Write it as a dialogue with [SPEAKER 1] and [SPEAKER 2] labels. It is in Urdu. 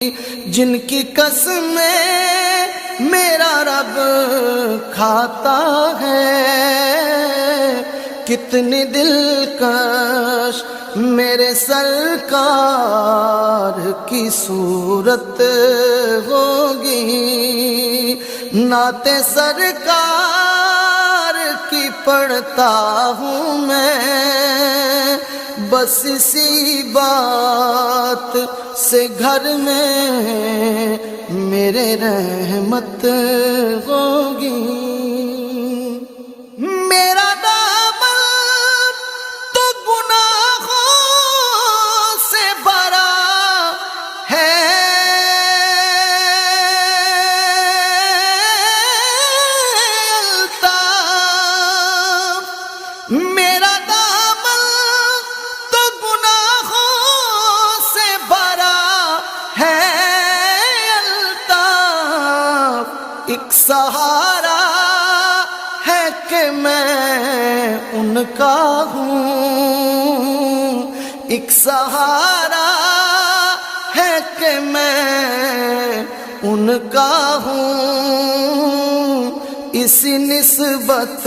[SPEAKER 1] جن کی قسمیں میرا رب کھاتا ہے، کتنی دلکش میرے سرکار کی صورت ہوگی، نعت سرکار کی پڑھتا ہوں میں، بس اسی بات سے گھر میں میرے رحمت ہوگی۔ میرا دامن تو گناہوں سے بھرا ہے، الطاف میرا ایک سہارا ہے کہ میں ان کا ہوں، ایک سہارا ہے کہ میں ان کا ہوں، اسی نسبت